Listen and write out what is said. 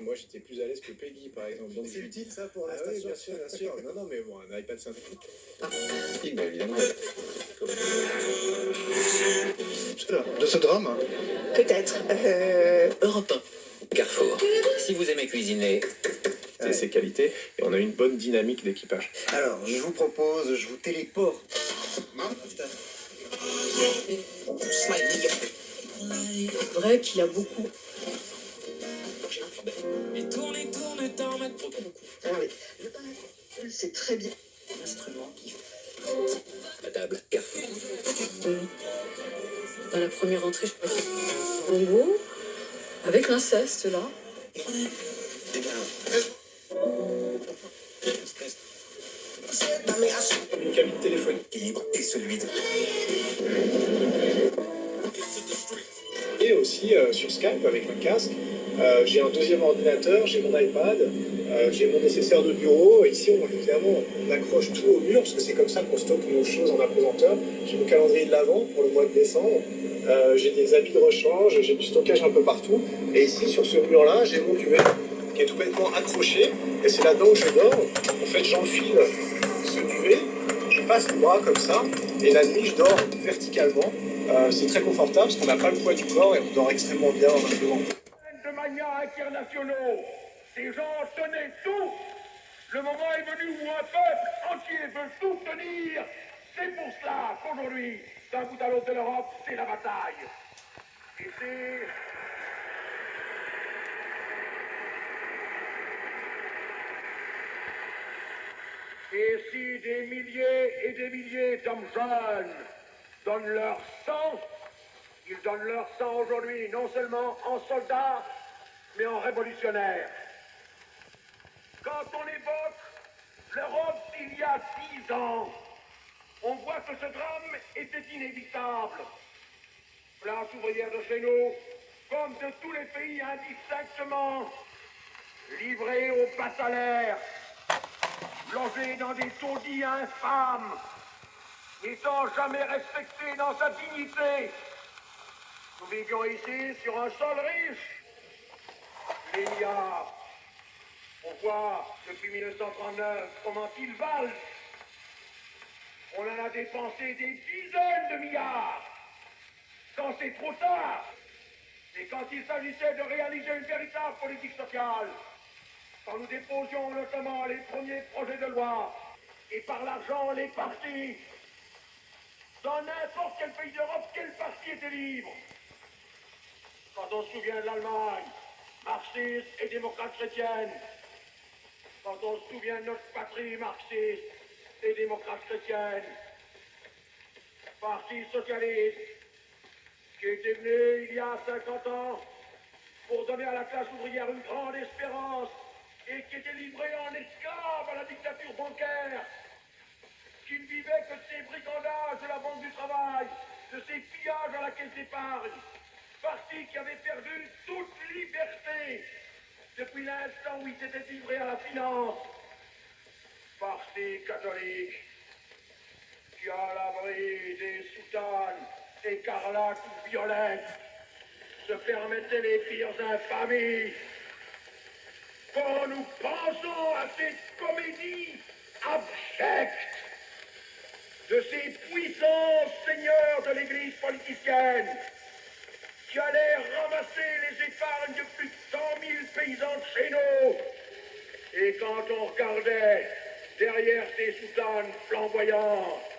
moi j'étais plus à l'aise que Peggy par exemple. Donc C'est utile ça pour la ah oui, station. bien sûr. Non, non, mais bon, un iPad synthétique. Bah, évidemment. De ce drame. Peut-être. Europe 1. Carrefour. Si vous aimez cuisiner, C'est ses qualités et on a une bonne dynamique d'équipage. Alors, je vous propose, je vous téléporte. Vrai qu'il a beaucoup. Ah oui. C'est très bien. Instrument qui. la table. Carrefour. Dans la première entrée, je crois. Bongo, avec l'inceste là. Une cabine téléphonique. Libre et celui de... Et aussi sur Skype avec un casque. J'ai un deuxième ordinateur, j'ai mon iPad, j'ai mon nécessaire de bureau. Ici, évidemment, on accroche tout au mur parce que c'est comme ça qu'on stocke nos choses en apesanteur. J'ai mon calendrier de l'Avent pour le mois de décembre. J'ai des habits de rechange, j'ai du stockage un peu partout. Et ici, sur ce mur-là, j'ai mon duvet qui est tout bêtement accroché. Et c'est là-dedans où je dors. En fait, j'enfile ce duvet, je passe les bras comme ça. Et la nuit, je dors verticalement. C'est très confortable parce qu'on n'a pas le poids du corps et on dort extrêmement bien en imprimant. De manières internationaux, ces gens tenaient tout. Le moment est venu où un peuple entier veut tout tenir. C'est pour cela qu'aujourd'hui, d'un bout à l'autre de l'Europe, c'est la bataille. Et c'est... Et si des milliers et des milliers d'hommes jeunes donnent leur sang, ils donnent leur sang aujourd'hui non seulement en soldats, mais en révolutionnaires. Quand on évoque l'Europe d'il y a 10 ans, on voit que ce drame était inévitable. Classe ouvrière de chez nous, comme de tous les pays indistinctement, livrée au bas salaire, logée dans des taudis infâmes, n'étant jamais respectée dans sa dignité. Nous vivions ici sur un sol riche. Les milliards. On voit depuis 1939 comment ils valent. On en a dépensé des dizaines de milliards. Quand c'est trop tard, et quand il s'agissait de réaliser une véritable politique sociale, quand nous déposions notamment les premiers projets de loi, et par l'argent les partis, dans n'importe quel pays d'Europe, quel parti était libre? Quand on se souvient de l'Allemagne, marxiste et démocrate chrétienne, quand on se souvient de notre patrie marxiste et démocrate chrétienne, parti socialiste, qui était venu il y a 50 ans pour donner à la classe ouvrière une grande espérance et qui était livré en esclave à la dictature bancaire, qui ne vivait que de ses brigandages de la Banque du Travail, de ses pillages à la caisse d'épargne, parti qui avait perdu toute liberté depuis l'instant où il s'était livré à la finance, parti catholique qui, à l'abri des soutanes écarlates ou violettes, se permettait les pires infamies. Quand nous pensons à cette comédie abjecte de ces puissants seigneurs de l'église politicienne qui allaient ramasser les épargnes de plus de 100 000 paysans de chez nous, et quand on regardait derrière ces soutanes flamboyantes